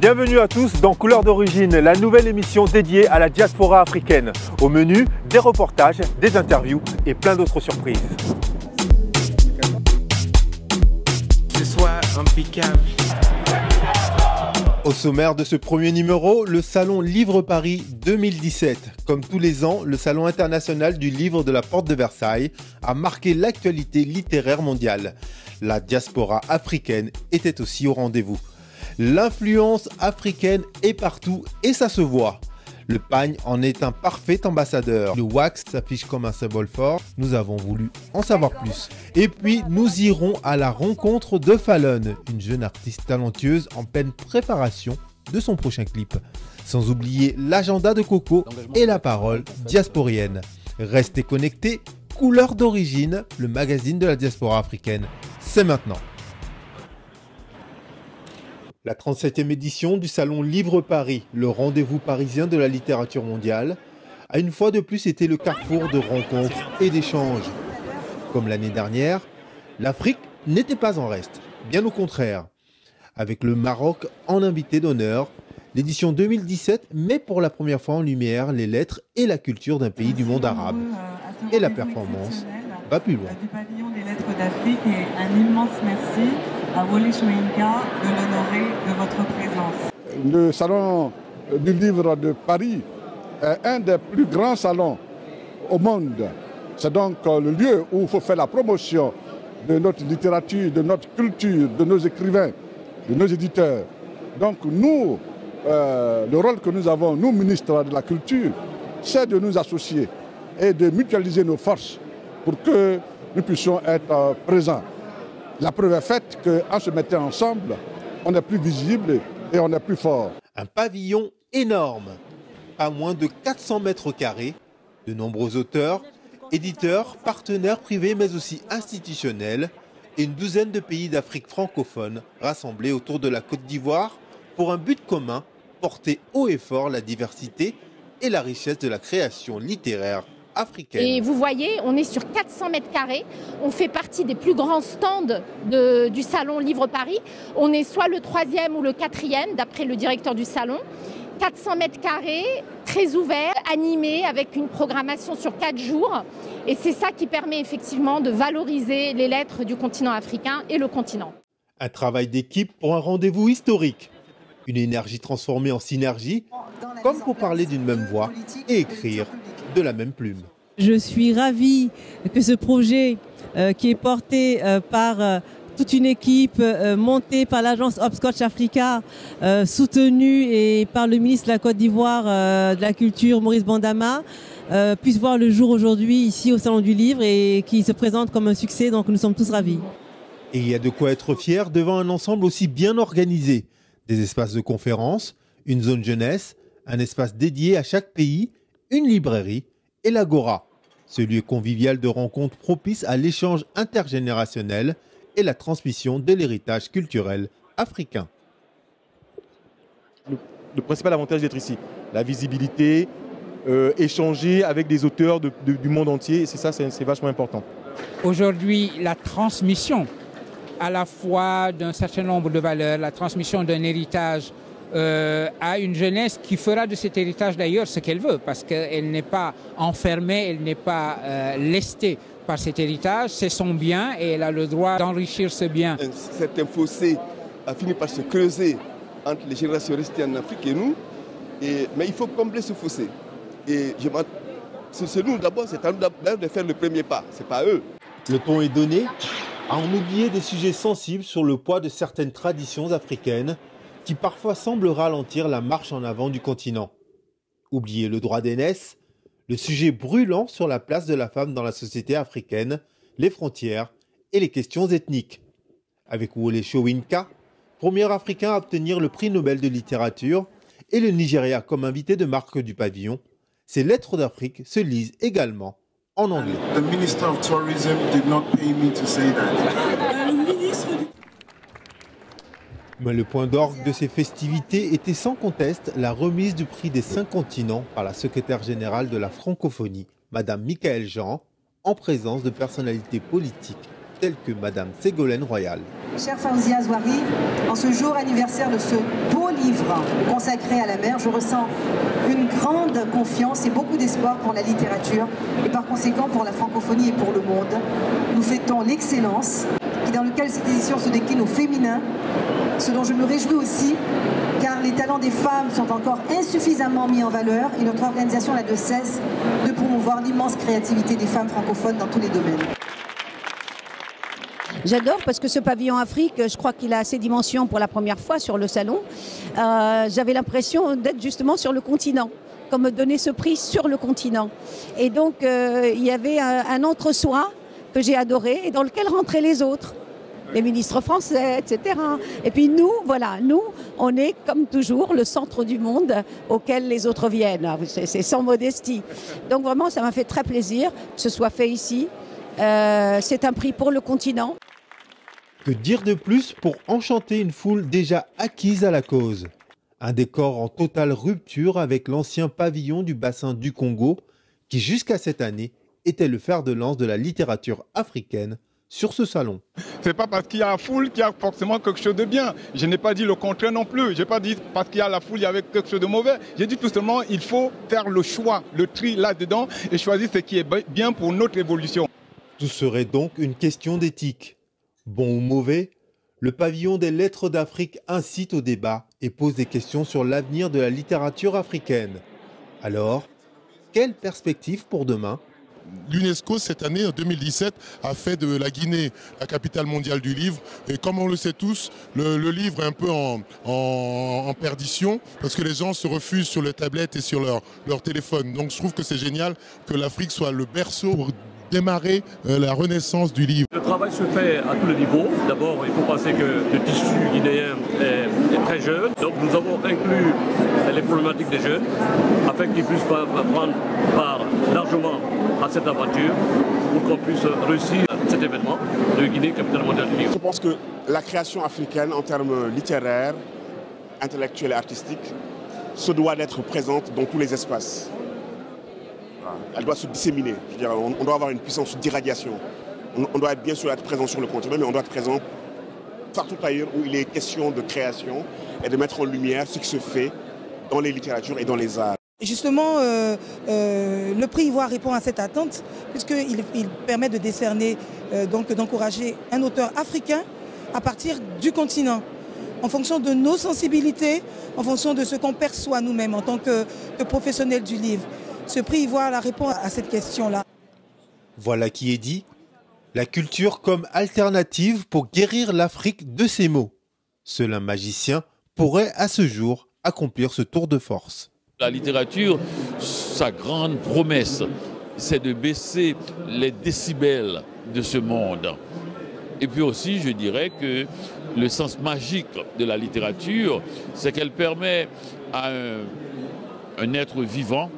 Bienvenue à tous dans Couleurs d'origine, la nouvelle émission dédiée à la diaspora africaine. Au menu, des reportages, des interviews et plein d'autres surprises. Ce soir, impeccable. Au sommaire de ce premier numéro, le Salon Livre Paris 2017. Comme tous les ans, le Salon international du livre de la Porte de Versailles a marqué l'actualité littéraire mondiale. La diaspora africaine était aussi au rendez-vous. L'influence africaine est partout et ça se voit. Le pagne en est un parfait ambassadeur. Le wax s'affiche comme un symbole fort. Nous avons voulu en savoir plus. Et puis, nous irons à la rencontre de Fallon, une jeune artiste talentueuse en pleine préparation de son prochain clip. Sans oublier l'agenda de Coco et la parole diasporienne. Restez connectés, Couleurs d'origine, le magazine de la diaspora africaine. C'est maintenant. La 37e édition du Salon Livre Paris, le rendez-vous parisien de la littérature mondiale, a une fois de plus été le carrefour de rencontres et d'échanges. Comme l'année dernière, l'Afrique n'était pas en reste, bien au contraire. Avec le Maroc en invité d'honneur, l'édition 2017 met pour la première fois en lumière les lettres et la culture d'un pays du monde arabe. Et la performance va plus loin. Du pavillon des lettres d'Afrique et un immense merci à Wole Soyinka de l'honorer de votre présence. Le Salon du Livre de Paris est un des plus grands salons au monde. C'est donc le lieu où il faut faire la promotion de notre littérature, de notre culture, de nos écrivains, de nos éditeurs. Donc nous, le rôle que nous avons, nous ministres de la Culture, c'est de nous associer et de mutualiser nos forces pour que nous puissions être présents. La preuve est faite qu'en se mettant ensemble, on est plus visible et on est plus fort. Un pavillon énorme, pas moins de 400 mètres carrés, de nombreux auteurs, éditeurs, partenaires privés mais aussi institutionnels et une douzaine de pays d'Afrique francophone rassemblés autour de la Côte d'Ivoire pour un but commun, porter haut et fort la diversité et la richesse de la création littéraire africaine. Et vous voyez, on est sur 400 mètres carrés. On fait partie des plus grands stands du Salon Livre Paris. On est soit le 3e ou le 4e, d'après le directeur du salon. 400 mètres carrés, très ouvert, animé, avec une programmation sur 4 jours. Et c'est ça qui permet effectivement de valoriser les lettres du continent africain et le continent. Un travail d'équipe pour un rendez-vous historique. Une énergie transformée en synergie, comme pour parler d'une même voix et écrire de la même plume. Je suis ravie que ce projet qui est porté par toute une équipe montée par l'agence Hopscotch Africa, soutenue et par le ministre de la Côte d'Ivoire de la Culture, Maurice Bandama, puisse voir le jour aujourd'hui ici au Salon du Livre et qui se présente comme un succès, donc nous sommes tous ravis. Et il y a de quoi être fier devant un ensemble aussi bien organisé. Des espaces de conférences, une zone jeunesse, un espace dédié à chaque pays, une librairie et l'Agora, ce lieu convivial de rencontres propice à l'échange intergénérationnel et la transmission de l'héritage culturel africain. Le principal avantage d'être ici, la visibilité, échanger avec des auteurs du monde entier, c'est vachement important. Aujourd'hui, la transmission à la fois d'un certain nombre de valeurs, la transmission d'un héritage à une jeunesse qui fera de cet héritage d'ailleurs ce qu'elle veut, parce qu'elle n'est pas enfermée, elle n'est pas lestée par cet héritage, c'est son bien et elle a le droit d'enrichir ce bien. Un certain fossé a fini par se creuser entre les générations restées en Afrique et nous, mais il faut combler ce fossé. Et c'est nous d'abord, c'est à nous d'abord de faire le premier pas, c'est pas eux. Le ton est donné à en oublier des sujets sensibles sur le poids de certaines traditions africaines qui parfois semblent ralentir la marche en avant du continent. Oublier le droit d'aînesse, le sujet brûlant sur la place de la femme dans la société africaine, les frontières et les questions ethniques. Avec Wole Soyinka, premier Africain à obtenir le prix Nobel de littérature, et le Nigeria comme invité de marque du pavillon, ces lettres d'Afrique se lisent également en anglais. The Minister of Tourism did not pay me to say that. Mais le point d'orgue de ces festivités était sans conteste la remise du prix des 5 continents par la secrétaire générale de la francophonie, Madame Michaëlle Jean, en présence de personnalités politiques tels que Madame Ségolène Royal. Cher Fawzia Zouari, en ce jour anniversaire de ce beau livre consacré à la mer, je ressens une grande confiance et beaucoup d'espoir pour la littérature et par conséquent pour la francophonie et pour le monde. Nous fêtons l'excellence qui dans lequel cette édition se décline au féminin, ce dont je me réjouis aussi car les talents des femmes sont encore insuffisamment mis en valeur et notre organisation n'a de cesse de promouvoir l'immense créativité des femmes francophones dans tous les domaines. J'adore parce que ce pavillon Afrique, je crois qu'il a ses dimensions pour la première fois sur le salon. J'avais l'impression d'être justement sur le continent, comme me donner ce prix sur le continent. Et donc il y avait un entre-soi que j'ai adoré et dans lequel rentraient les autres, les ministres français, etc. Et puis nous, voilà, nous, on est comme toujours le centre du monde auquel les autres viennent. C'est sans modestie. Donc vraiment, ça m'a fait très plaisir que ce soit fait ici. C'est un prix pour le continent. Que dire de plus pour enchanter une foule déjà acquise à la cause? Un décor en totale rupture avec l'ancien pavillon du bassin du Congo, qui jusqu'à cette année était le fer de lance de la littérature africaine sur ce salon. C'est pas parce qu'il y a la foule qu'il y a forcément quelque chose de bien. Je n'ai pas dit le contraire non plus. Je n'ai pas dit parce qu'il y a la foule, il y avait quelque chose de mauvais. J'ai dit tout simplement il faut faire le choix, le tri là-dedans et choisir ce qui est bien pour notre évolution. Tout serait donc une question d'éthique. Bon ou mauvais, le pavillon des lettres d'Afrique incite au débat et pose des questions sur l'avenir de la littérature africaine. Alors, quelle perspective pour demain ? L'UNESCO, cette année, en 2017, a fait de la Guinée la capitale mondiale du livre. Et comme on le sait tous, le livre est un peu en perdition parce que les gens se refusent sur les tablettes et sur leur téléphone. Donc je trouve que c'est génial que l'Afrique soit le berceau pour démarrer la renaissance du livre. Le travail se fait à tous les niveaux. D'abord, il faut penser que le tissu guinéen est très jeune. Donc nous avons inclus les problématiques des jeunes afin qu'ils puissent prendre part largement à cette aventure pour qu'on puisse réussir cet événement de Guinée, capitale mondiale du livre. Je pense que la création africaine en termes littéraires, intellectuels et artistiques se doit d'être présente dans tous les espaces. Elle doit se disséminer. Je veux dire, on doit avoir une puissance d'irradiation. On doit bien sûr être présent sur le continent, mais on doit être présent partout ailleurs où il est question de création et de mettre en lumière ce qui se fait dans les littératures et dans les arts. Justement, le prix Ivoire répond à cette attente puisqu'il permet de décerner, d'encourager un auteur africain à partir du continent, en fonction de nos sensibilités, en fonction de ce qu'on perçoit nous-mêmes en tant que professionnels du livre. Ce prix Ivoire répond à cette question-là. Voilà qui est dit. La culture comme alternative pour guérir l'Afrique de ses maux. Seul un magicien pourrait à ce jour accomplir ce tour de force. La littérature, sa grande promesse, c'est de baisser les décibels de ce monde. Et puis aussi, je dirais que le sens magique de la littérature, c'est qu'elle permet à un être vivant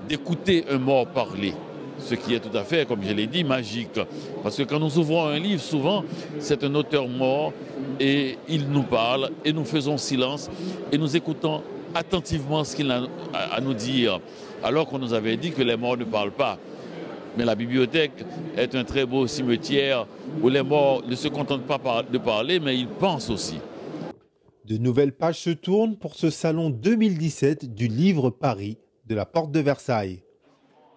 d'écouter un mort parler. Ce qui est tout à fait, comme je l'ai dit, magique. Parce que quand nous ouvrons un livre, souvent, c'est un auteur mort et il nous parle et nous faisons silence et nous écoutons attentivement ce qu'il a à nous dire, alors qu'on nous avait dit que les morts ne parlent pas. Mais la bibliothèque est un très beau cimetière où les morts ne se contentent pas de parler, mais ils pensent aussi. De nouvelles pages se tournent pour ce salon 2017 du Livre Paris de la Porte de Versailles.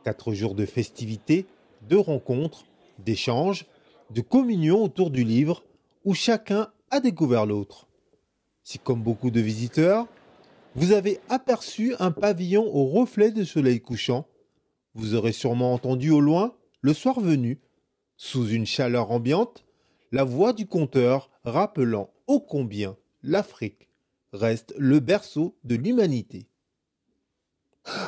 4 jours de festivités, de rencontres, d'échanges, de communion autour du livre où chacun a découvert l'autre. Si comme beaucoup de visiteurs, vous avez aperçu un pavillon au reflet de soleil couchant, vous aurez sûrement entendu au loin, le soir venu, sous une chaleur ambiante, la voix du conteur rappelant ô combien l'Afrique reste le berceau de l'humanité.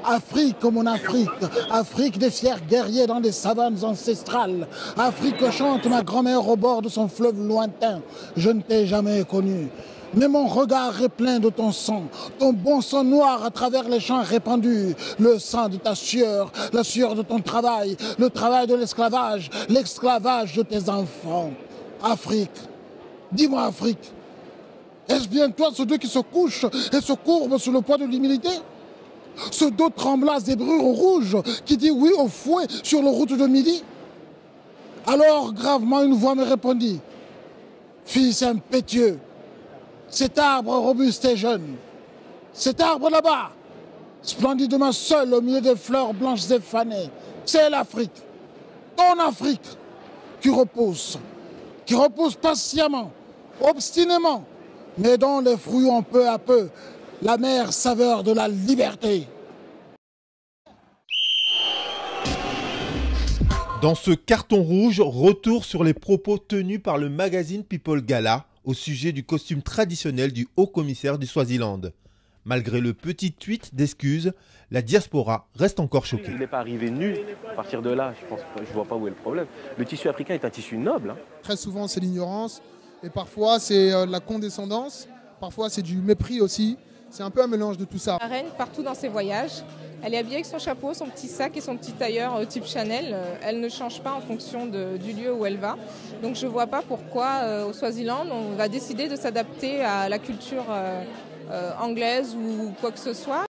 Afrique comme mon Afrique, Afrique des fiers guerriers dans les savanes ancestrales, Afrique que chante ma grand-mère au bord de son fleuve lointain, je ne t'ai jamais connue. Mais mon regard est plein de ton sang, ton bon sang noir à travers les champs répandus, le sang de ta sueur, la sueur de ton travail, le travail de l'esclavage, l'esclavage de tes enfants. Afrique, dis-moi Afrique, est-ce bien toi ce Dieu qui se couche et se courbe sous le poids de l'humilité? Ce dos tremblant à zébrure rouge qui dit oui au fouet sur la route de midi? Alors gravement une voix me répondit, fils impétueux, cet arbre robuste et jeune, cet arbre là-bas, splendidement seul au milieu des fleurs blanches et fanées, c'est l'Afrique, ton Afrique, qui repousse patiemment, obstinément, mais dont les fruits ont peu à peu l'amère saveur de la liberté. Dans ce carton rouge, retour sur les propos tenus par le magazine People Gala au sujet du costume traditionnel du haut-commissaire du Swaziland. Malgré le petit tweet d'excuses, la diaspora reste encore choquée. Il n'est pas arrivé nu. À partir de là, je ne vois pas où est le problème. Le tissu africain est un tissu noble. Très souvent, c'est l'ignorance. Et parfois, c'est la condescendance. Parfois, c'est du mépris aussi. C'est un peu un mélange de tout ça. La reine, partout dans ses voyages, elle est habillée avec son chapeau, son petit sac et son petit tailleur type Chanel. Elle ne change pas en fonction du lieu où elle va. Donc je ne vois pas pourquoi au Swaziland, on va décider de s'adapter à la culture anglaise ou quoi que ce soit.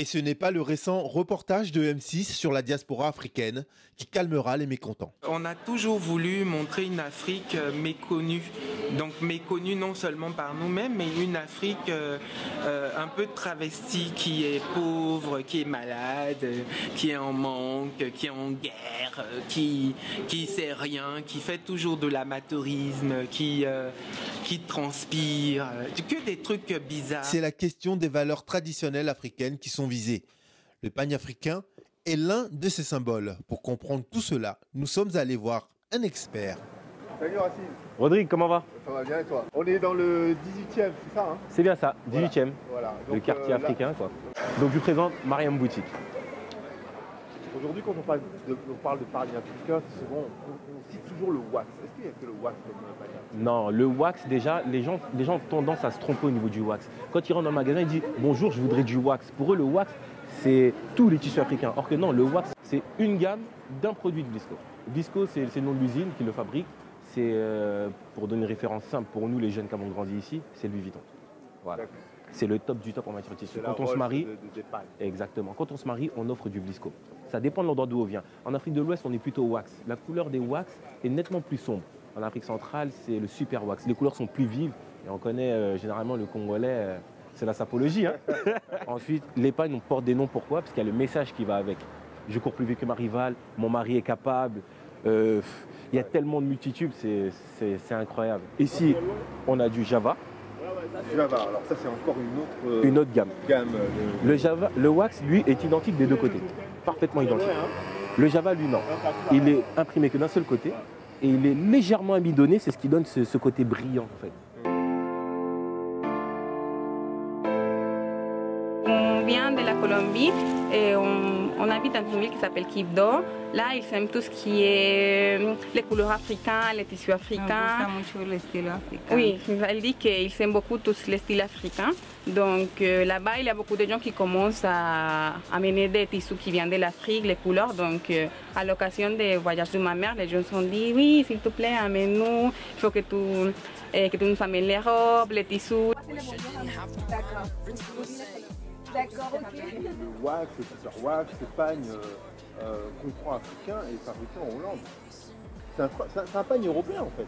Et ce n'est pas le récent reportage de M6 sur la diaspora africaine qui calmera les mécontents. On a toujours voulu montrer une Afrique méconnue. Donc méconnue non seulement par nous-mêmes, mais une Afrique un peu travestie, qui est pauvre, qui est malade, qui est en manque, qui est en guerre, qui sait rien, qui fait toujours de l'amateurisme, qui transpire, que des trucs bizarres. C'est la question des valeurs traditionnelles africaines qui sont visées. Le panafricain est l'un de ces symboles. Pour comprendre tout cela, nous sommes allés voir un expert. Salut Racine. Rodrigue, comment va? Ça va bien et toi? On est dans le 18e, c'est ça hein? C'est bien ça, 18e, voilà. Donc, le quartier africain. Quoi. Donc je vous présente Mariam Boutique. Aujourd'hui, quand on parle de panafricain, souvent on cite toujours le wax. Est-ce qu'il n'y a que le wax comme panafricain? Non, le wax, déjà, les gens ont tendance à se tromper au niveau du wax. Quand ils rentrent dans le magasin, ils disent « Bonjour, je voudrais du wax ». Pour eux, le wax, c'est tous les tissus africains. Or que non, le wax, c'est une gamme d'un produit de Vlisco. Vlisco, c'est le nom de l'usine qui le fabrique. C'est, pour donner une référence simple, pour nous, les jeunes qui avons grandi ici, c'est Louis Vuitton. Voilà. C'est le top du top en matière de tissu. Quand on se marie, exactement. Quand on se marie, on offre du Vlisco. Ça dépend de l'endroit d'où on vient. En Afrique de l'Ouest, on est plutôt wax. La couleur des wax est nettement plus sombre. En Afrique centrale, c'est le super wax. Les couleurs sont plus vives. Et on connaît généralement le Congolais, c'est la sapologie. Hein. Ensuite, l'épagne, on porte des noms. Pourquoi? Parce qu'il y a le message qui va avec. Je cours plus vite que ma rivale, mon mari est capable. Il y a tellement de multitubes, c'est incroyable. Ici, on a du Java. Java, alors ça c'est encore une autre gamme. Le Java, le wax, lui, est identique des deux côtés. Parfaitement identique. Le Java, lui, non. Il est imprimé que d'un seul côté et il est légèrement amidonné, c'est ce qui donne ce côté brillant en fait. On vient de la Colombie et on habite dans une ville qui s'appelle Quibdó. Là, ils aiment tout ce qui est les couleurs africaines, les tissus africains. Le style africain. Oui, elle dit qu'ils aiment beaucoup tous les styles africains. Donc là-bas, il y a beaucoup de gens qui commencent à amener des tissus qui viennent de l'Afrique, les couleurs. Donc à l'occasion des voyages de ma mère, les gens se sont dit oui, s'il te plaît, amène-nous. Il faut que tu nous amènes les robes, les tissus. D'accord, ok. Le wax, le tissu wax, pagne qu'on prend africain et fabriqué en Hollande. C'est un pagne européen en fait.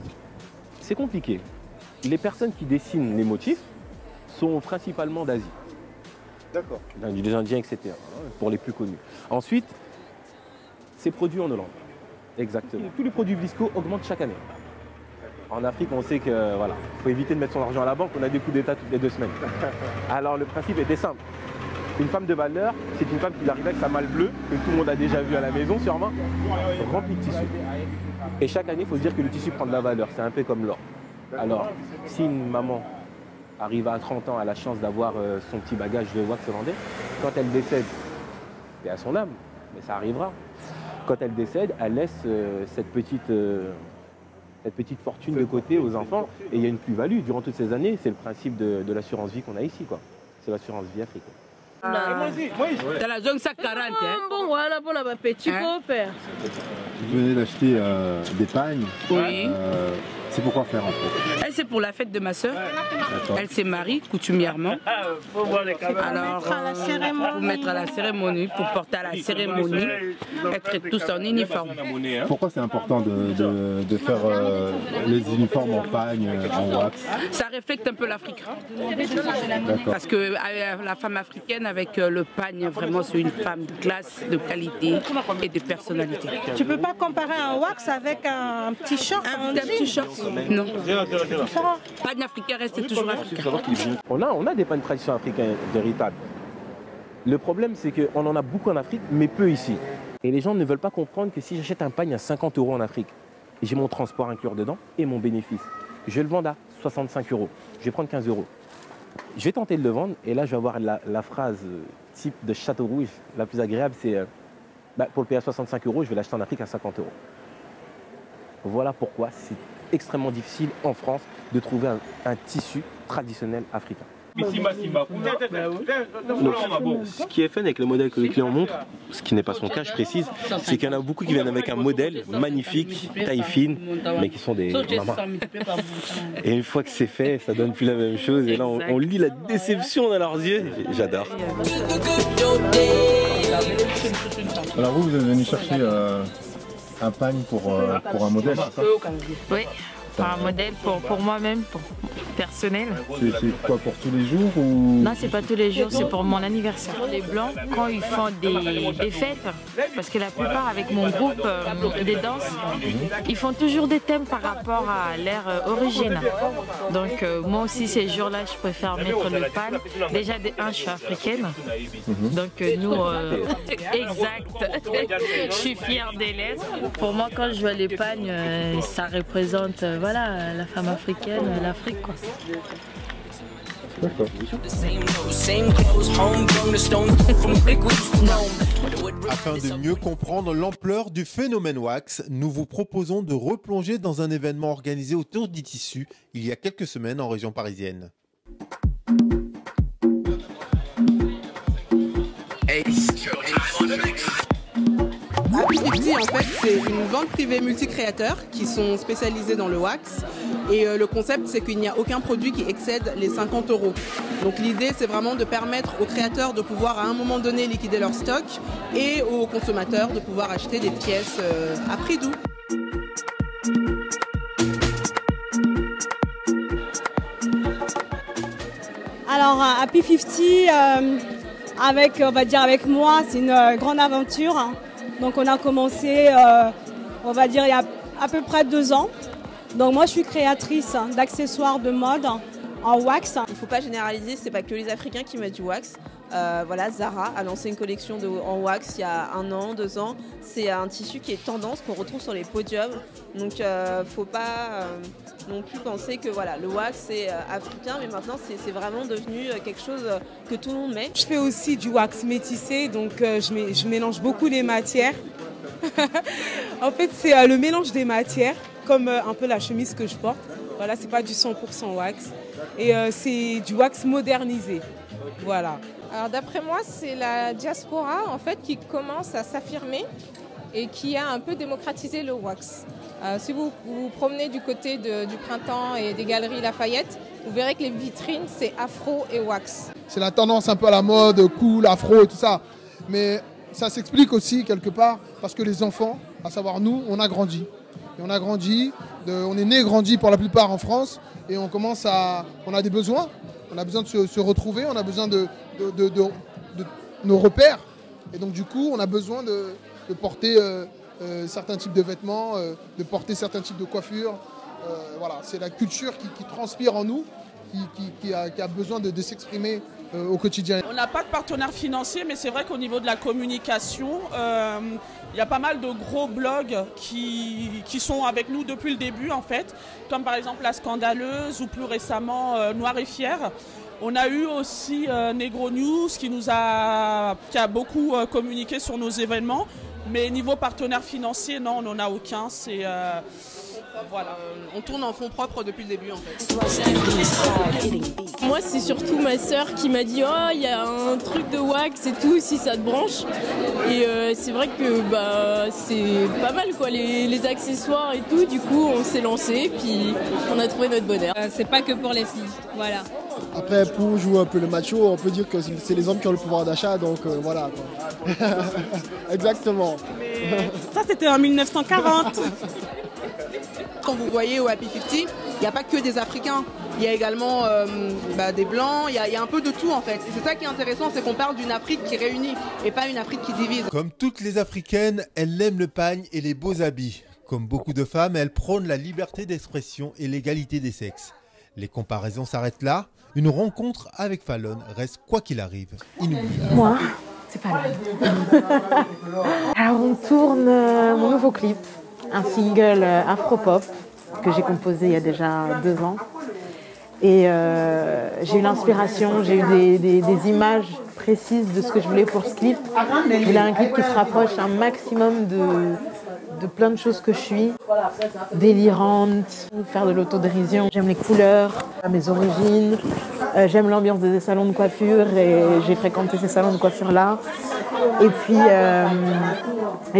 C'est compliqué. Les personnes qui dessinent les motifs sont principalement d'Asie. D'accord. Des Indiens, etc. Pour les plus connus. Ensuite, c'est produit en Hollande. Exactement. Tous les produits Vlisco augmentent chaque année. En Afrique, on sait que voilà, faut éviter de mettre son argent à la banque, on a des coups d'État toutes les 2 semaines. Alors le principe était simple. Une femme de valeur, c'est une femme qui arrive avec sa malle bleue, que tout le monde a déjà vu à la maison sûrement, remplie de tissu. Et chaque année, il faut se dire que le tissu prend de la valeur, c'est un peu comme l'or. Alors, si une maman arrive à 30 ans, a la chance d'avoir son petit bagage de wax hollandais, quand elle décède, et à son âme, mais ça arrivera, quand elle décède, elle laisse cette petite fortune de côté aux enfants et il y a une plus-value. Durant toutes ces années, c'est le principe de l'assurance vie qu'on a ici, quoi. C'est l'assurance vie africaine. Dans la zone 140, hein. Bon, voilà pour la petite père. Vous venez d'acheter des pagnes. Oui. C'est pourquoi faire en fait? Elle, c'est pour la fête de ma soeur. Elle s'est mariée coutumièrement. Alors, pour mettre à la cérémonie, pour porter à la cérémonie, être tous en uniforme. Pourquoi c'est important de faire les uniformes en pagne, en wax? Ça reflète un peu l'Afrique. Parce que la femme africaine avec le pagne, vraiment, c'est une femme de classe, de qualité et de personnalité. Tu peux pas comparer un wax avec un petit short? Un petit short? Non. Pagne africain reste toujours africain. On a des pagnes traditionnels africains véritables. Le problème, c'est qu'on en a beaucoup en Afrique, mais peu ici. Et les gens ne veulent pas comprendre que si j'achète un pagne à 50 € en Afrique, j'ai mon transport inclus dedans et mon bénéfice. Je vais le vendre à 65 €. Je vais prendre 15 €. Je vais tenter de le vendre et là, je vais avoir la phrase type de Château Rouge. La plus agréable, c'est pour le payer à 65 €, je vais l'acheter en Afrique à 50 €. Voilà pourquoi c'est extrêmement difficile en France de trouver un tissu traditionnel africain. Donc, ce qui est fun avec le modèle que le client montre, ce qui n'est pas son cas, je précise, c'est qu'il y en a beaucoup qui viennent avec un modèle magnifique, taille fine, mais qui sont des mamas. Et une fois que c'est fait, ça donne plus la même chose. Et là, on lit la déception dans leurs yeux. J'adore. Alors vous êtes venu chercher un pagne pour un modèle, c'est ça? Oui, pour un modèle pour moi-même, pour personnel. C'est quoi, pour tous les jours ou... Non, c'est pas tous les jours, c'est pour mon anniversaire. Les Blancs, quand ils font des fêtes, parce que la plupart avec mon groupe des danses, ils font toujours des thèmes par rapport à l'ère origine. Donc moi aussi ces jours-là, je préfère mettre le pagne. Déjà je suis africaine, donc nous, exact, je suis fière des lettres. Pour moi, quand je vois les pagnes, ça représente voilà, la femme africaine, l'Afrique, quoi. Afin de mieux comprendre l'ampleur du phénomène wax, nous vous proposons de replonger dans un événement organisé autour du tissu il y a quelques semaines en région parisienne. Happy 50, en fait, c'est une vente privée multicréateurs qui sont spécialisés dans le wax. Et le concept, c'est qu'il n'y a aucun produit qui excède les 50 €. Donc l'idée, c'est vraiment de permettre aux créateurs de pouvoir à un moment donné liquider leur stock et aux consommateurs de pouvoir acheter des pièces à prix doux. Alors Happy 50, on va dire avec moi, c'est une grande aventure. Donc on a commencé, on va dire, il y a à peu près 2 ans. Donc moi je suis créatrice d'accessoires de mode en wax. Il ne faut pas généraliser, c'est pas que les Africains qui mettent du wax. Voilà, Zara a lancé une collection en wax il y a 1 an, 2 ans. C'est un tissu qui est tendance, qu'on retrouve sur les podiums. Donc faut pas non plus penser que voilà, le wax c'est africain, mais maintenant c'est vraiment devenu quelque chose que tout le monde met. Je fais aussi du wax métissé, donc je mélange beaucoup les matières. En fait, c'est le mélange des matières, comme un peu la chemise que je porte. Voilà, c'est pas du 100% wax. Et c'est du wax modernisé. Voilà. Alors d'après moi, c'est la diaspora en fait qui commence à s'affirmer et qui a un peu démocratisé le wax. Si vous vous promenez du côté du Printemps et des Galeries Lafayette, vous verrez que les vitrines, c'est afro et wax. C'est la tendance un peu à la mode, cool, afro et tout ça. Mais ça s'explique aussi quelque part parce que les enfants, à savoir nous, on a grandi. Et on a grandi, on est né grandi pour la plupart en France et on a des besoins. On a besoin de se retrouver, on a besoin de nos repères. Et donc du coup, on a besoin de porter certains types de vêtements, de porter certains types de coiffures. Voilà, c'est la culture qui transpire en nous, qui a besoin de s'exprimer au quotidien. On n'a pas de partenaire financier, mais c'est vrai qu'au niveau de la communication, il y a pas mal de gros blogs qui sont avec nous depuis le début en fait, comme par exemple La Scandaleuse ou plus récemment Noir et Fier. On a eu aussi Negro News qui a beaucoup communiqué sur nos événements, mais niveau partenaire financier, non, on n'en a aucun. Voilà, on tourne en fonds propres depuis le début en fait. Moi c'est surtout ma sœur qui m'a dit oh il y a un truc de wax et tout si ça te branche. Et c'est vrai que c'est pas mal quoi les accessoires et tout, du coup on s'est lancé puis on a trouvé notre bonheur. C'est pas que pour les filles, voilà. Après pour jouer un peu le macho, on peut dire que c'est les hommes qui ont le pouvoir d'achat, donc voilà quoi. Exactement. Mais ça c'était en 1940. Quand vous voyez au Happy 50, il n'y a pas que des Africains, il y a également des Blancs, il y a un peu de tout en fait. Et c'est ça qui est intéressant, c'est qu'on parle d'une Afrique qui réunit et pas une Afrique qui divise. Comme toutes les Africaines, elle aime le pagne et les beaux habits. Comme beaucoup de femmes, elle prône la liberté d'expression et l'égalité des sexes. Les comparaisons s'arrêtent là. Une rencontre avec Fallon reste, quoi qu'il arrive, inoubliable. Moi, c'est Fallon. Alors on tourne mon nouveau clip, un single afro-pop que j'ai composé il y a déjà 2 ans. Et j'ai eu l'inspiration, j'ai eu des images précises de ce que je voulais pour ce clip. Je voulais un clip qui se rapproche un maximum de plein de choses que je suis, délirante, faire de l'autodérision. J'aime les couleurs, mes origines, j'aime l'ambiance des salons de coiffure et j'ai fréquenté ces salons de coiffure là. Et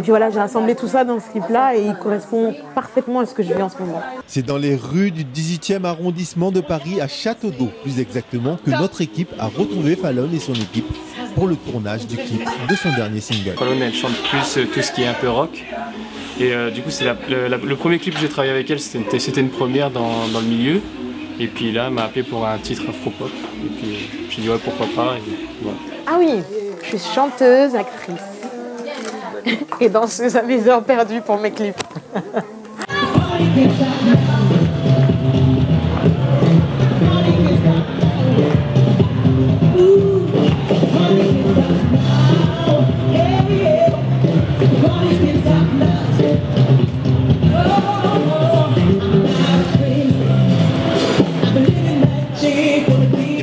puis voilà, j'ai assemblé tout ça dans ce clip-là et il correspond parfaitement à ce que je vis en ce moment. C'est dans les rues du 18e arrondissement de Paris, à Château d'Eau plus exactement, que notre équipe a retrouvé Fallon et son équipe pour le tournage du clip de son dernier single. Fallon, elle chante plus tout ce qui est un peu rock. Et du coup, c'est le premier clip que j'ai travaillé avec elle, c'était une première dans le milieu. Et puis là, elle m'a appelé pour un titre afro-pop. Et puis j'ai dit ouais, pourquoi pas. Et voilà. Ah oui, je suis chanteuse, actrice et danseuse à mes heures perdues pour mes clips.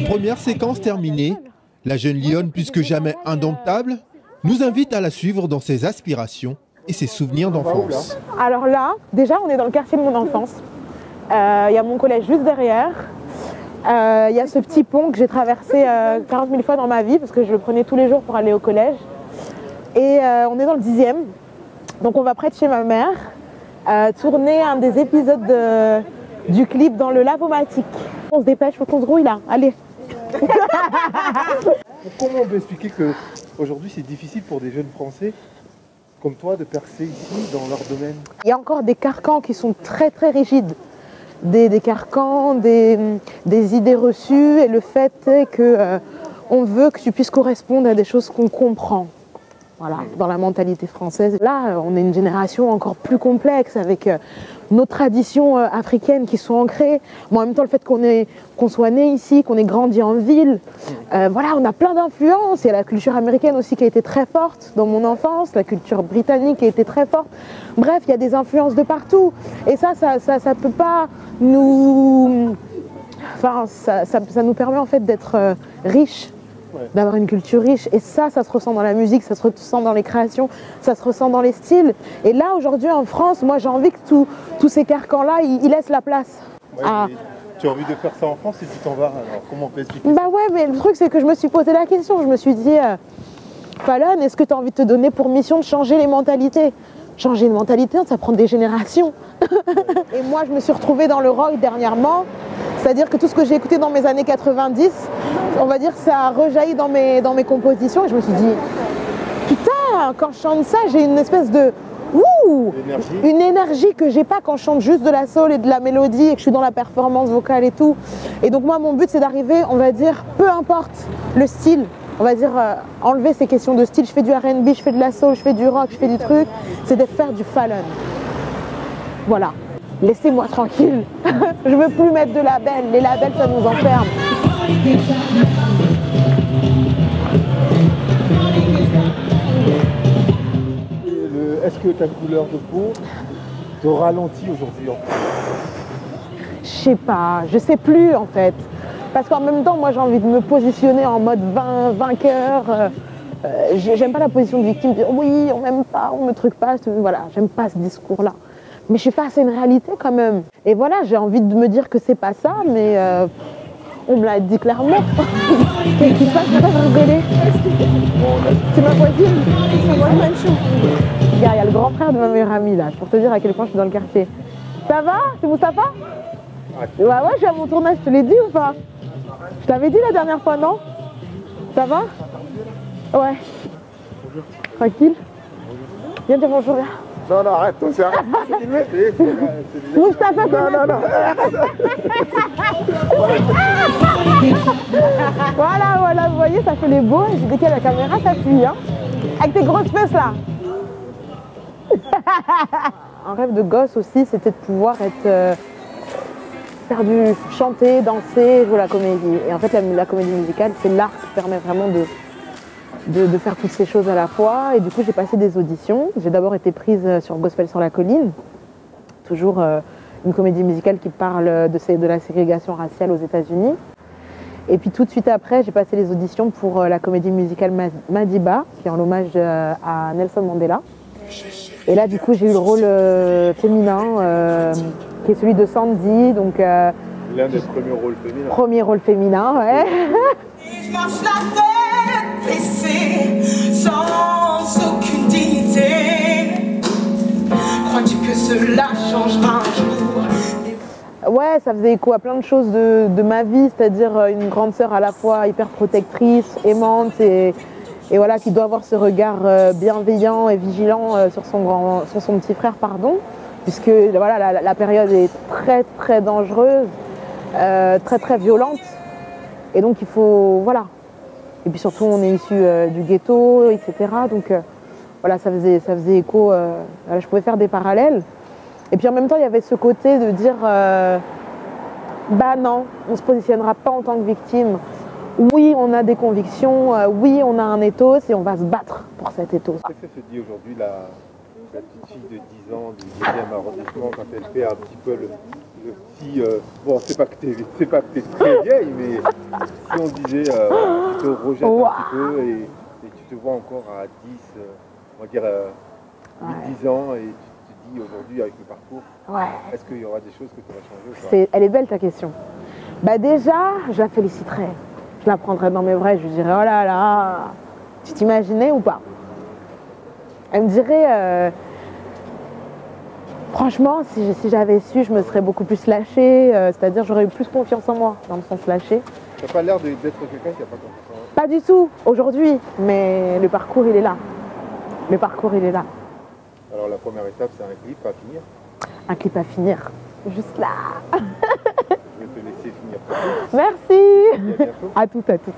Première séquence terminée, la jeune lionne plus que jamais indomptable nous invite à la suivre dans ses aspirations et ses souvenirs d'enfance. Alors là, déjà on est dans le quartier de mon enfance. Il y a mon collège juste derrière. Il y a ce petit pont que j'ai traversé 40 000 fois dans ma vie parce que je le prenais tous les jours pour aller au collège. Et on est dans le 10e, donc on va près de chez ma mère tourner un des épisodes du clip dans le Lavomatique. On se dépêche, faut qu'on se grouille là, allez. Comment on peut expliquer qu'aujourd'hui c'est difficile pour des jeunes Français comme toi de percer ici dans leur domaine? Il y a encore des carcans qui sont très très rigides. Des carcans, des idées reçues et le fait est que on veut que tu puisses correspondre à des choses qu'on comprend. Voilà, dans la mentalité française. Là, on est une génération encore plus complexe avec nos traditions africaines qui sont ancrées. Mais en même temps, le fait qu'on soit né ici, qu'on ait grandi en ville, voilà, on a plein d'influences. Il y a la culture américaine aussi qui a été très forte dans mon enfance, la culture britannique qui a été très forte. Bref, il y a des influences de partout. Et ça peut pas nous... Enfin, ça nous permet en fait d'être riches. D'avoir une culture riche et ça se ressent dans la musique, ça se ressent dans les créations, ça se ressent dans les styles. Et là aujourd'hui en France, moi j'ai envie que tous ces carcans-là, ils laissent la place. Ouais, tu as envie de faire ça en France et tu t'en vas, alors comment on peut expliquer ça? Ouais, mais le truc c'est que je me suis posé la question, je me suis dit, Fallon, est-ce que tu as envie de te donner pour mission de changer les mentalités? Changer une mentalité, ça prend des générations. Et moi je me suis retrouvée dans le rock dernièrement. C'est-à-dire que tout ce que j'ai écouté dans mes années 90, on va dire que ça a rejailli dans mes compositions. Et je me suis dit, putain, quand je chante ça, j'ai une espèce de... une énergie que j'ai pas quand je chante juste de la soul et de la mélodie et que je suis dans la performance vocale et tout. Et donc moi, mon but, c'est d'arriver, on va dire, peu importe le style, on va dire, enlever ces questions de style. Je fais du R&B, je fais de la soul, je fais du rock, je fais du truc. C'est de faire du Fallon. Voilà. Laissez-moi tranquille. Je veux plus mettre de labels. Les labels, ça nous enferme. Est-ce que ta couleur de peau te ralentit aujourd'hui en France? Je sais pas. Je sais plus en fait. Parce qu'en même temps, moi, j'ai envie de me positionner en mode vainqueur. J'aime pas la position de victime. Dire oui, on m'aime pas, on me truc pas. Voilà, j'aime pas ce discours-là. Mais je suis face à une réalité quand même. Et voilà, j'ai envie de me dire que c'est pas ça, mais on me l'a dit clairement. Qu'est-ce qui se passe? Pourquoi vous rigolez? C'est ma voisine. Regarde, il y a le grand frère de ma meilleure amie là, pour te dire à quel point je suis dans le quartier. Ça va? C'est Moustapha? Ouais, je suis à mon tournage, je te l'ai dit ou pas? Je t'avais dit la dernière fois, non? Ça va? Ouais. Bonjour. Tranquille? Viens dire bonjour, viens. Non, non, arrête, toi, c'est arrête. Moustapha, non. Voilà, vous voyez, ça fait les beaux. Et dès qu'il y a la caméra, ça fuit. Hein. Avec tes grosses fesses là. Un rêve de gosse aussi, c'était de pouvoir être, chanter, danser, jouer la comédie. Et en fait, la comédie musicale, c'est l'art qui permet vraiment de faire toutes ces choses à la fois. Et du coup, j'ai passé des auditions. J'ai d'abord été prise sur Gospel sur la colline, toujours une comédie musicale qui parle de la ségrégation raciale aux États-Unis. Et puis tout de suite après, j'ai passé les auditions pour la comédie musicale Madiba, qui est en hommage à Nelson Mandela. Et là, du coup, j'ai eu le rôle féminin, qui est celui de Sandy. Donc, l'un des premiers rôles féminins. Premier rôle féminin, ouais. Je marche la tête baissée, sans aucune dignité. Crois-tu que cela changera un jour? Ouais, ça faisait écho à plein de choses de ma vie, c'est-à-dire une grande sœur à la fois hyper protectrice, aimante et voilà, qui doit avoir ce regard bienveillant et vigilant sur son petit frère, puisque voilà, la période est très très dangereuse, très très violente, et donc il faut, voilà. Et puis surtout, on est issu du ghetto, etc. Donc voilà, ça faisait écho, je pouvais faire des parallèles. Et puis en même temps, il y avait ce côté de dire, bah non, on ne se positionnera pas en tant que victime. Oui, on a des convictions, oui, on a un ethos et on va se battre pour cet ethos. Qu'est-ce que se dit aujourd'hui la petite fille de 10 ans du 10e arrondissement quand elle fait un petit peu le petit... bon, c'est pas que t'es très vieille, mais si on disait, tu te rejettes un petit peu et tu te vois encore à 10, on va dire 8-10 ans et tu te dis aujourd'hui avec le parcours, est-ce qu'il y aura des choses que tu vas changer ou pas? Elle est belle ta question. Bah déjà, je la féliciterais. Je la prendrais dans mes bras et je lui dirais, oh là là, tu t'imaginais ou pas? Elle me dirait, franchement, si j'avais su, je me serais beaucoup plus lâchée, c'est-à-dire j'aurais eu plus confiance en moi, dans le sens lâché. T'as pas l'air d'être quelqu'un qui n'a pas confiance en moi. Pas du tout, aujourd'hui, mais le parcours, il est là. Le parcours, il est là. Alors la première étape, c'est un clip à finir. Un clip à finir, juste là. Je vais te laisser finir. Merci. À toutes, à toutes.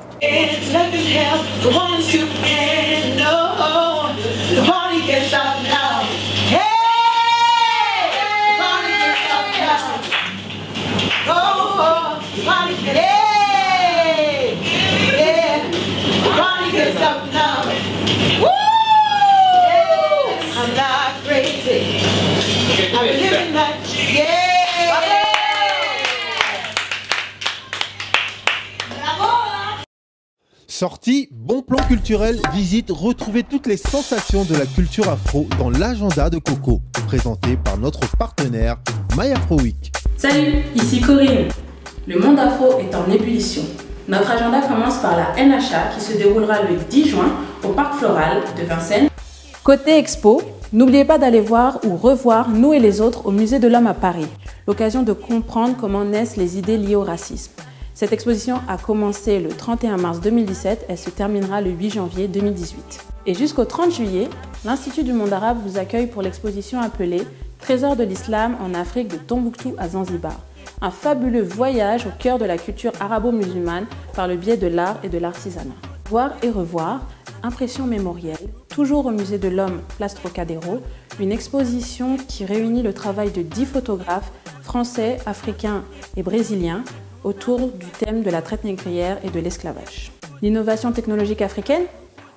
Sortie, bon plan culturel, visite, retrouvez toutes les sensations de la culture afro dans l'agenda de Coco, présenté par notre partenaire My Afro Week. Salut, ici Corinne. Le monde afro est en ébullition. Notre agenda commence par la NHA qui se déroulera le 10 juin au Parc Floral de Vincennes. Côté expo, n'oubliez pas d'aller voir ou revoir Nous et les autres au Musée de l'Homme à Paris. L'occasion de comprendre comment naissent les idées liées au racisme. Cette exposition a commencé le 31 mars 2017, elle se terminera le 8 janvier 2018. Et jusqu'au 30 juillet, l'Institut du monde arabe vous accueille pour l'exposition appelée Trésor de l'islam en Afrique de Tombouctou à Zanzibar. Un fabuleux voyage au cœur de la culture arabo-musulmane par le biais de l'art et de l'artisanat. Voir et revoir, impression mémorielle, toujours au Musée de l'Homme, place Trocadéro, une exposition qui réunit le travail de 10 photographes français, africains et brésiliens autour du thème de la traite négrière et de l'esclavage. L'innovation technologique africaine,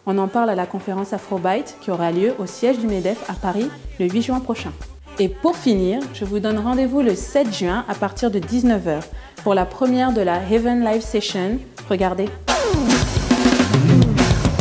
on en parle à la conférence Afrobyte qui aura lieu au siège du MEDEF à Paris le 8 juin prochain. Et pour finir, je vous donne rendez-vous le 7 juin à partir de 19 h pour la première de la Heaven Live Session. Regardez.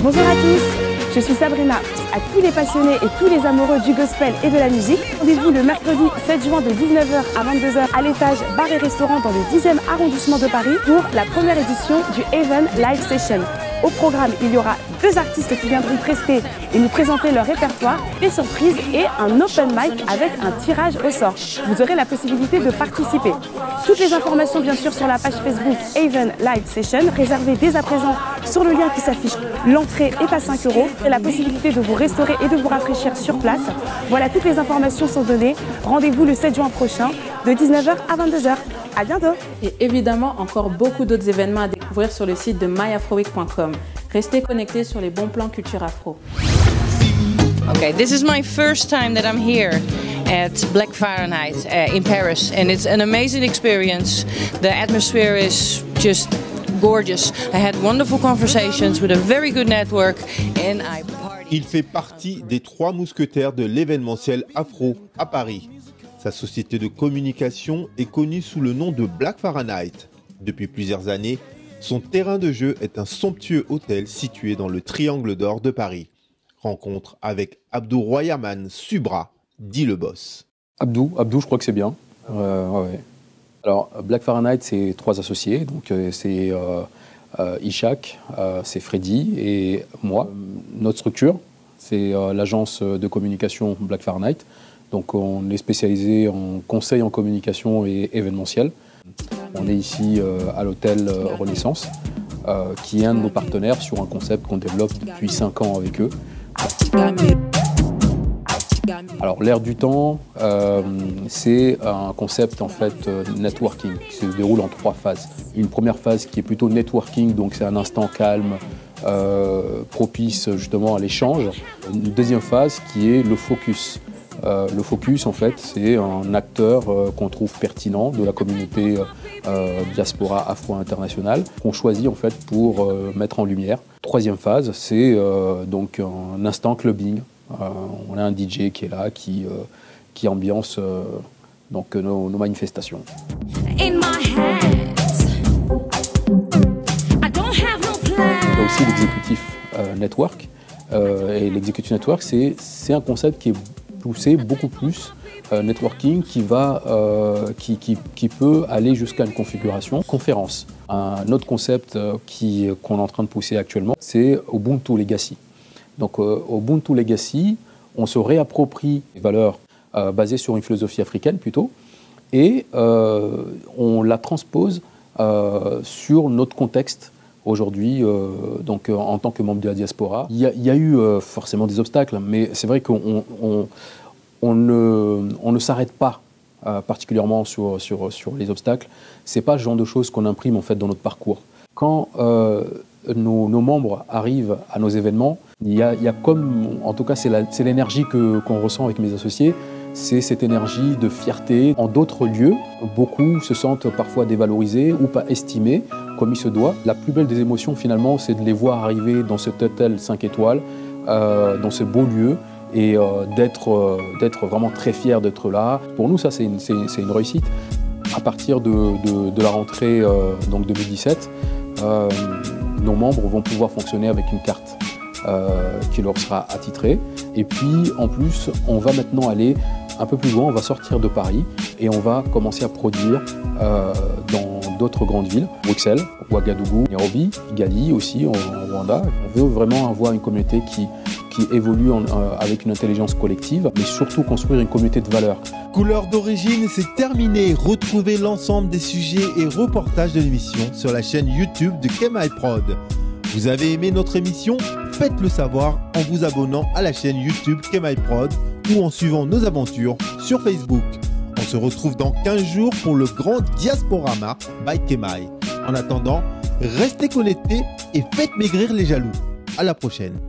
Bonjour à tous. Je suis Sabrina. À tous les passionnés et tous les amoureux du gospel et de la musique, rendez-vous le mercredi 7 juin de 19h à 22h à l'étage bar et restaurant dans le 10e arrondissement de Paris pour la première édition du Haven Live Session. Au programme, il y aura 2 artistes qui viendront prester et nous présenter leur répertoire, des surprises et un open mic avec un tirage au sort. Vous aurez la possibilité de participer. Toutes les informations bien sûr sur la page Facebook Haven Live Session. Réservez dès à présent sur le lien qui s'affiche. L'entrée est à 5 € et la possibilité de vous restaurer et de vous rafraîchir sur place. Voilà, toutes les informations sont données. Rendez-vous le 7 juin prochain de 19h à 22h. À bientôt. Et évidemment, encore beaucoup d'autres événements à découvrir sur le site de myafroweek.com. Restez connectés sur les bons plans culture afro. Okay, this is my first time that I'm here at Black Fahrenheit in Paris, and it's an amazing experience. The atmosphere is just gorgeous. I had wonderful conversations with a very good network, and I partied. Il fait partie des 3 mousquetaires de l'événementiel afro à Paris. Sa société de communication est connue sous le nom de Black Fahrenheit. Depuis plusieurs années, son terrain de jeu est un somptueux hôtel situé dans le Triangle d'Or de Paris. Rencontre avec Abdou Royaman Subra, dit le boss. Abdou, je crois que c'est bien. Ouais. Alors, Black Fahrenheit, c'est 3 associés. Donc, c'est Ishak, c'est Freddy et moi. Notre structure, c'est l'agence de communication Black Fahrenheit. Donc, on est spécialisé en conseil en communication et événementiel. On est ici à l'hôtel Renaissance, qui est un de nos partenaires sur un concept qu'on développe depuis 5 ans avec eux. Alors, l'air du temps, c'est un concept en fait networking qui se déroule en 3 phases. Une première phase qui est plutôt networking, donc c'est un instant calme, propice justement à l'échange. Une deuxième phase qui est le focus. Le focus, en fait, c'est un acteur qu'on trouve pertinent de la communauté diaspora afro-internationale qu'on choisit en fait pour mettre en lumière. Troisième phase, c'est donc un instant clubbing. On a un DJ qui est là, qui ambiance donc nos manifestations. Il y a aussi l'exécutif network. Et l'exécutif network, c'est un concept qui est poussé beaucoup plus networking qui peut aller jusqu'à une configuration conférence. Un autre concept qu'on est en train de pousser actuellement, c'est Ubuntu Legacy. Donc Ubuntu Legacy, on se réapproprie les valeurs basées sur une philosophie africaine plutôt, et on la transpose sur notre contexte aujourd'hui, donc en tant que membre de la diaspora. Il y a eu forcément des obstacles, mais c'est vrai qu'on ne s'arrête pas particulièrement sur les obstacles. C'est pas ce genre de choses qu'on imprime en fait dans notre parcours. Quand nos membres arrivent à nos événements, il y a comme, en tout cas c'est l'énergie qu'on ressent avec mes associés, c'est cette énergie de fierté. En d'autres lieux, beaucoup se sentent parfois dévalorisés ou pas estimés comme il se doit. La plus belle des émotions finalement, c'est de les voir arriver dans cet hôtel 5 étoiles, dans ce beau lieu, et d'être vraiment très fiers d'être là. Pour nous, ça c'est une réussite. À partir de la rentrée donc 2017, nos membres vont pouvoir fonctionner avec une carte qui leur sera attitrée. Et puis en plus, on va maintenant aller un peu plus loin, on va sortir de Paris et on va commencer à produire dans d'autres grandes villes, Bruxelles, Ouagadougou, Nairobi, Kigali aussi en Rwanda. On veut vraiment avoir une communauté qui évolue avec une intelligence collective, mais surtout construire une communauté de valeurs. Couleurs d'origine, c'est terminé. Retrouvez l'ensemble des sujets et reportages de l'émission sur la chaîne YouTube de Kemai Prod. Vous avez aimé notre émission? Faites-le savoir en vous abonnant à la chaîne YouTube Kemai Prod ou en suivant nos aventures sur Facebook. On se retrouve dans 15 jours pour le grand Diasporama by Kemai. En attendant, restez connectés et faites maigrir les jaloux. À la prochaine.